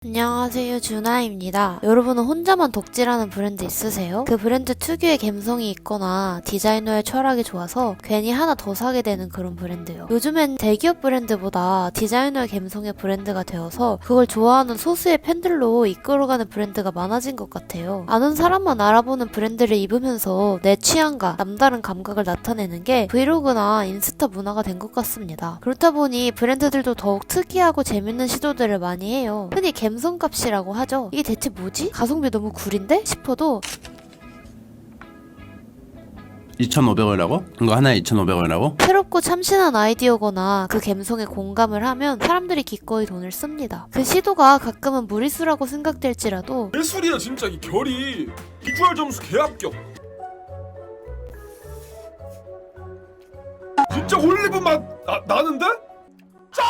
안녕하세요, 준하입니다. 여러분은 혼자만 덕질하는 브랜드 있으세요? 그 브랜드 특유의 감성이 있거나 디자이너의 철학이 좋아서 괜히 하나 더 사게 되는 그런 브랜드요. 요즘엔 대기업 브랜드보다 디자이너의 감성의 브랜드가 되어서 그걸 좋아하는 소수의 팬들로 이끌어가는 브랜드가 많아진 것 같아요. 아는 사람만 알아보는 브랜드를 입으면서 내 취향과 남다른 감각을 나타내는 게 브이로그나 인스타 문화가 된 것 같습니다. 그렇다 보니 브랜드들도 더욱 특이하고 재밌는 시도들을 많이 해요. 흔히 감성값이라고 하죠. 이게 대체 뭐지? 가성비 너무 구린데? 싶어도 2,500원이라고? 이거 하나에 2,500원이라고? 새롭고 참신한 아이디어거나 그 감성에 공감을 하면 사람들이 기꺼이 돈을 씁니다. 그 시도가 가끔은 무리수라고 생각될지라도 예술이야 진짜 이 결이. 비주얼 점수 개합격. 진짜 올리브 맛 나는데? 짜!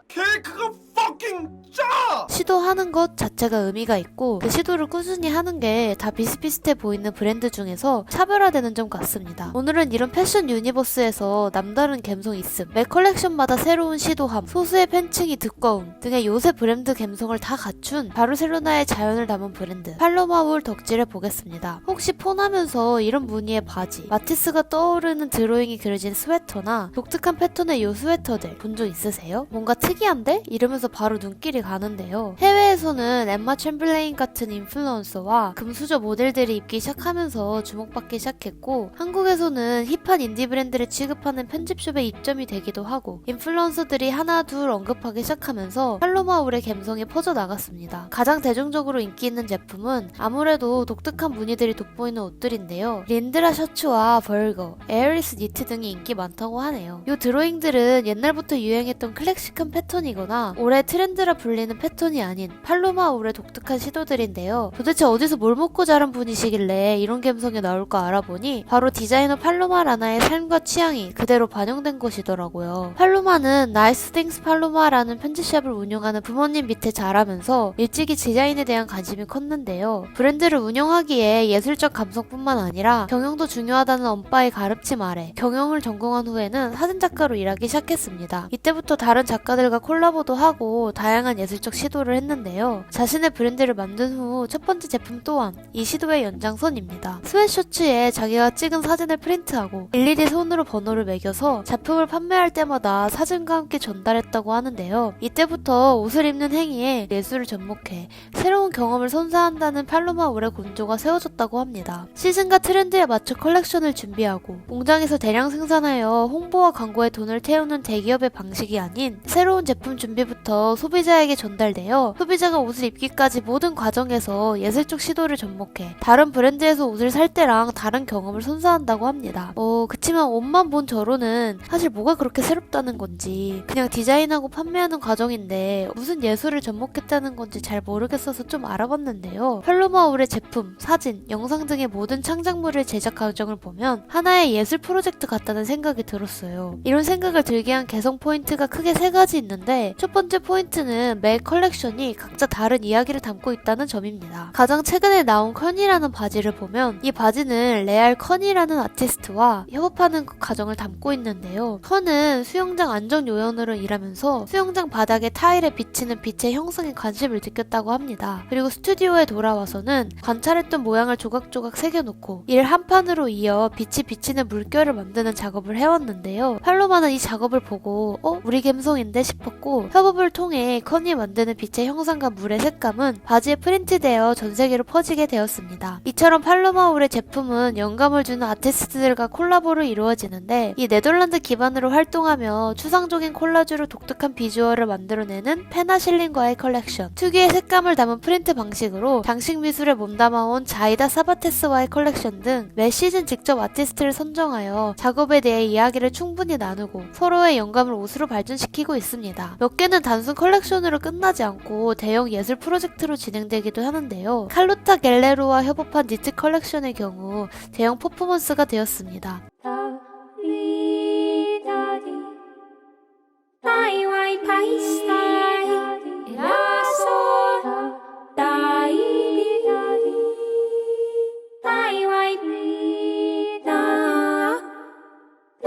케이크가 fucking 짜! 시도하는 것 자체가 의미가 있고 그 시도를 꾸준히 하는 게 다 비슷비슷해 보이는 브랜드 중에서 차별화되는 점 같습니다. 오늘은 이런 패션 유니버스에서 남다른 감성 있음, 매 컬렉션마다 새로운 시도함, 소수의 팬층이 두꺼움 등의 요새 브랜드 감성을 다 갖춘 바르셀로나의 자연을 담은 브랜드 팔로마울 덕질해 보겠습니다. 혹시 폰하면서 이런 무늬의 바지, 마티스가 떠오르는 드로잉이 그려진 스웨터나 독특한 패턴의 요 스웨터들 본 적 있으세요? 뭔가 특이한데? 이러면서 바로 눈길이 가는데요. 해외에서는 엠마 챔블레인 같은 인플루언서와 금수저 모델들이 입기 시작하면서 주목받기 시작했고, 한국에서는 힙한 인디 브랜드를 취급하는 편집숍의 입점이 되기도 하고, 인플루언서들이 하나 둘 언급하기 시작하면서 팔로마울의 감성이 퍼져나갔습니다. 가장 대중적으로 인기 있는 제품은 아무래도 독특한 무늬들이 돋보이는 옷들인데요. 린드라 셔츠와 벌거, 에어리스 니트 등이 인기 많다고 하네요. 이 드로잉들은 옛날부터 유행했던 클래식한 패턴이거나 올해 트렌드라 불리는 패턴이 아닌 팔로마울의 독특한 시도들인데요. 도대체 어디서 뭘 먹고 자란 분이시길래 이런 감성이 나올까 알아보니 바로 디자이너 팔로마 라나의 삶과 취향이 그대로 반영된 것이더라고요. 팔로마는 나이스 띵스 팔로마라는 편집샵을 운영하는 부모님 밑에 자라면서 일찍이 디자인에 대한 관심이 컸는데요. 브랜드를 운영하기에 예술적 감성뿐만 아니라 경영도 중요하다는 엄빠의 가르침 아래 경영을 전공한 후에는 사진작가로 일하기 시작했습니다. 이때부터 다른 작가들과 콜라보도 하고 다양한 예술적 시도를 했는데요. 자신의 브랜드를 만든 후 첫 번째 제품 또한 이 시도의 연장선입니다. 스웨셔츠에 자기가 찍은 사진을 프린트하고 일일이 손으로 번호를 매겨서 작품을 판매할 때마다 사진과 함께 전달했다고 하는데요. 이때부터 옷을 입는 행위에 예술을 접목해 새로운 경험을 선사한다는 팔로마울의 곤조가 세워졌다고 합니다. 시즌과 트렌드에 맞춰 컬렉션을 준비하고 공장에서 대량 생산하여 홍보와 광고에 돈을 태우는 대기업의 방식이 아닌 새로운 제품 준비부터 소비자에게 전달되어 소비자가 옷을 입기까지 모든 과정에서 예술적 시도를 접목해 다른 브랜드에서 옷을 살 때랑 다른 경험을 선사한다고 합니다. 그치만 옷만 본 저로는 사실 뭐가 그렇게 새롭다는 건지 그냥 디자인하고 판매하는 과정인데 무슨 예술을 접목했다는 건지 잘 모르겠어서 좀 알아봤는데요. 팔로마울의 제품, 사진, 영상 등의 모든 창작물을 제작 과정을 보면 하나의 예술 프로젝트 같다는 생각이 들었어요. 이런 생각을 들게 한 개성 포인트가 크게 세 가지 있는데 첫 번째 포인트는 매 컬렉션이 각자 다른 이야기를 담고 있다는 점입니다. 가장 최근에 나온 커니라는 바지를 보면 이 바지는 레알 커니라는 아티스트와 협업하는 과정을 담고 있는데요. 커는 수영장 안전요원으로 일하면서 수영장 바닥에 타일에 비치는 빛의 형상에 관심을 느꼈다고 합니다. 그리고 스튜디오에 돌아와서는 관찰했던 모양을 조각조각 새겨놓고 이를 한 판으로 이어 빛이 비치는 물결을 만드는 작업을 해왔는데요. 팔로마는 이 작업을 보고 우리 감성인데 싶었고 협업을 통해 커니 만드는 빛의 형상과 물의 색감은 바지에 프린트되어 전 세계로 퍼지게 되었습니다. 이처럼 팔로마울의 제품은 영감을 주는 아티스트들과 콜라보로 이루어지는데 이 네덜란드 기반으로 활동하며 추상적인 콜라주로 독특한 비주얼을 만들어내는 페나실린과의 컬렉션, 특유의 색감을 담은 프린트 방식으로 장식 미술에 몸담아온 자이다 사바테스와의 컬렉션 등 매 시즌 직접 아티스트를 선정하여 작업에 대해 이야기를 충분히 나누고 서로의 영감을 옷으로 발전시키고 있습니다. 몇 개는 단순 컬렉션으로 끝나지 않고 대형 예술 프로젝트로 진행되기도 하는데요. 칼로타 갤레로와 협업한 니트 컬렉션의 경우 대형 퍼포먼스가 되었습니다.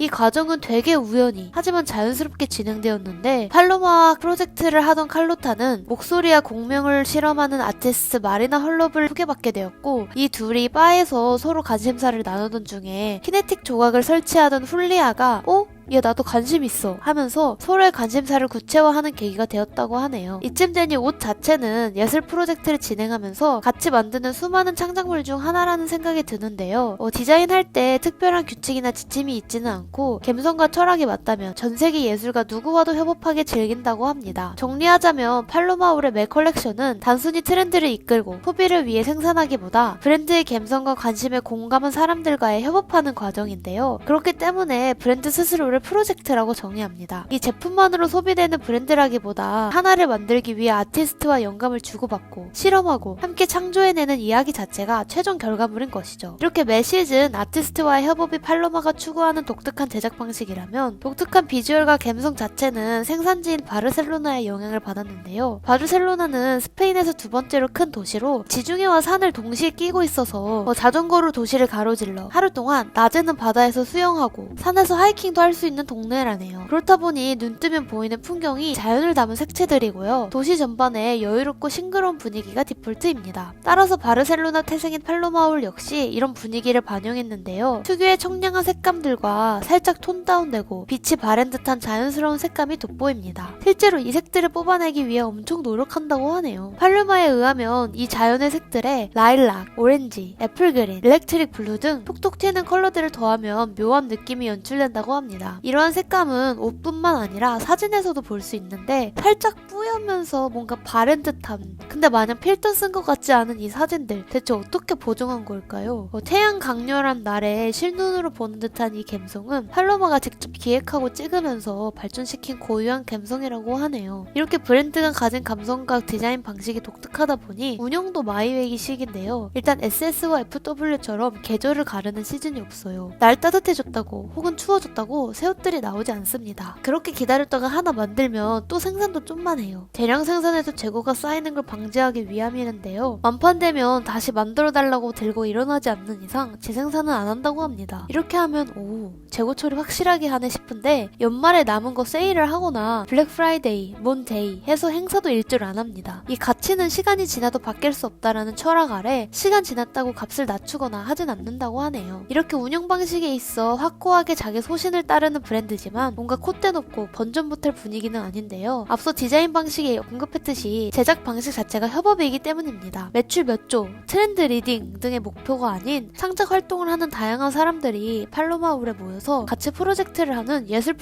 이 과정은 되게 우연히 하지만 자연스럽게 진행되었는데 팔로마와 프로젝트를 하던 칼로타는 목소리와 공명을 실험하는 아티스트 마리나 헐럽을 소개받게 되었고 이 둘이 바에서 서로 관심사를 나누던 중에 키네틱 조각을 설치하던 훌리아가 얘 나도 관심 있어 하면서 서로의 관심사를 구체화하는 계기가 되었다고 하네요. 이쯤 되니 옷 자체는 예술 프로젝트를 진행하면서 같이 만드는 수많은 창작물 중 하나라는 생각이 드는데요. 디자인할 때 특별한 규칙이나 지침이 있지는 않고 감성과 철학이 맞다면 전 세계 예술가 누구와도 협업하게 즐긴다고 합니다. 정리하자면 팔로마울의 매 컬렉션은 단순히 트렌드를 이끌고 소비를 위해 생산하기보다 브랜드의 감성과 관심에 공감한 사람들과의 협업하는 과정인데요. 그렇기 때문에 브랜드 스스로를 프로젝트라고 정의합니다. 이 제품만으로 소비되는 브랜드라기보다 하나를 만들기 위해 아티스트와 영감을 주고받고 실험하고 함께 창조해내는 이야기 자체가 최종 결과물인 것이죠. 이렇게 매 시즌 아티스트와의 협업이 팔로마가 추구하는 독특한 제작 방식이라면 독특한 비주얼과 감성 자체는 생산지인 바르셀로나의 영향을 받았는데요. 바르셀로나는 스페인에서 두 번째로 큰 도시로 지중해와 산을 동시에 끼고 있어서 자전거로 도시를 가로질러 하루 동안 낮에는 바다에서 수영하고 산에서 하이킹도 할 수 있는 동네라네요. 그렇다 보니 눈 뜨면 보이는 풍경이 자연을 담은 색채들이고요. 도시 전반에 여유롭고 싱그러운 분위기가 디폴트입니다. 따라서 바르셀로나 태생인 팔로마울 역시 이런 분위기를 반영했는데요. 특유의 청량한 색감들과 살짝 톤 다운되고 빛이 바랜 듯한 자연스러운 색감이 돋보입니다. 실제로 이 색들을 뽑아내기 위해 엄청 노력한다고 하네요. 팔로마에 의하면 이 자연의 색들에 라일락, 오렌지, 애플그린, 일렉트릭 블루 등 톡톡 튀는 컬러들을 더하면 묘한 느낌이 연출된다고 합니다. 이러한 색감은 옷뿐만 아니라 사진에서도 볼 수 있는데 살짝 뿌연면서 뭔가 바랜 듯한 근데 마냥 필터 쓴 것 같지 않은 이 사진들 대체 어떻게 보정한 걸까요? 태양 강렬한 날에 실눈으로 보는 듯한 이 감성은 팔로마가 직접 기획하고 찍으면서 발전시킨 고유한 감성이라고 하네요. 이렇게 브랜드가 가진 감성과 디자인 방식이 독특하다 보니 운영도 마이웨기식인데요. 일단 SS와 FW처럼 계절을 가르는 시즌이 없어요. 날 따뜻해졌다고 혹은 추워졌다고 새 옷들이 나오지 않습니다. 그렇게 기다렸다가 하나 만들면 또 생산도 좀만 해요. 대량 생산해서 재고가 쌓이는 걸 방지하기 위함이는데요. 완판되면 다시 만들어달라고 들고 일어나지 않는 이상 재생산은 안 한다고 합니다. 이렇게 하면 재고 처리 확실하게 하네 싶은데 연말에 남은 거 세일을 하거나 블랙 프라이데이, 몬데이 해서 행사도 일주일 안 합니다. 이 가치는 시간이 지나도 바뀔 수 없다라는 철학 아래 시간 지났다고 값을 낮추거나 하진 않는다고 하네요. 이렇게 운영 방식에 있어 확고하게 자기 소신을 따르는 브랜드지만 뭔가 콧대 높고 번전부탈 분위기는 아닌데요. 앞서 디자인 방식에 언급했듯이 제작 방식 자체가 협업이기 때문입니다. 매출 몇 조, 트렌드 리딩 등의 목표가 아닌 창작 활동을 하는 다양한 사람들이 팔로마울에 모여서 같이 프로젝트를 하는 예술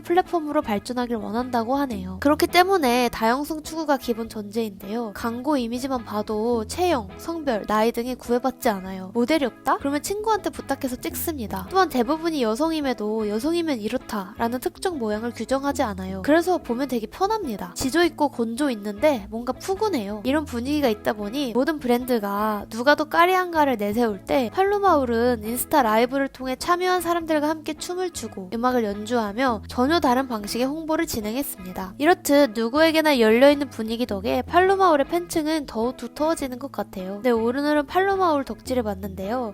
플랫폼으로 발전하길 원한다고 하네요. 그렇기 때문에 다양성 추구가 기본 전제인데요. 광고 이미지만 봐도 체형, 성별, 나이 등이 구애받지 않아요. 모델이 없다? 그러면 친구한테 부탁해서 찍습니다. 또한 대부분이 여성임에도 여성이면 이렇다 라는 특정 모양을 규정하지 않아요. 그래서 보면 되게 편합니다. 지조 있고 건조 있는데 뭔가 푸근해요. 이런 분위기가 있다 보니 모든 브랜드가 누가 더 까리한가를 내세울 때 팔로마울은 인스타 라이브를 통해 참여한 사람들과 함께 춤을 추고 음악을 연주하며 전혀 다른 방식의 홍보를 진행했습니다. 이렇듯 누구에게나 열려있는 분위기 덕에 팔로마울의 팬층은 더욱 두터워지는 것 같아요. 네, 오늘은 팔로마울 덕질을 봤는데요.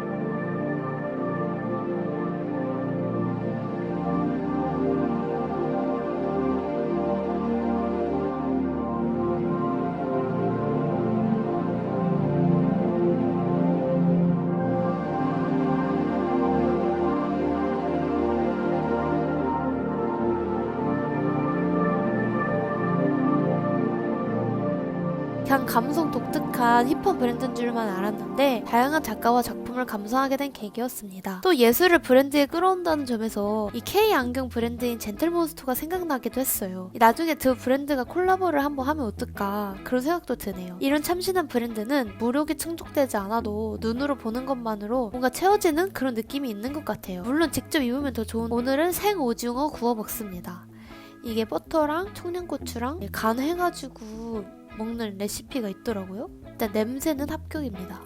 그냥 감성 독특한 힙합 브랜드인 줄만 알았는데 다양한 작가와 작품을 감상하게 된 계기였습니다. 또 예술을 브랜드에 끌어온다는 점에서 이 K 안경 브랜드인 젠틀몬스터가 생각나기도 했어요. 나중에 두 브랜드가 콜라보를 한번 하면 어떨까 그런 생각도 드네요. 이런 참신한 브랜드는 무력이 충족되지 않아도 눈으로 보는 것만으로 뭔가 채워지는 그런 느낌이 있는 것 같아요. 물론 직접 입으면 더 좋은 오늘은 생 오징어 구워 먹습니다. 이게 버터랑 청양고추랑 간해가지고 먹는 레시피가 있더라고요. 일단 냄새는 합격입니다.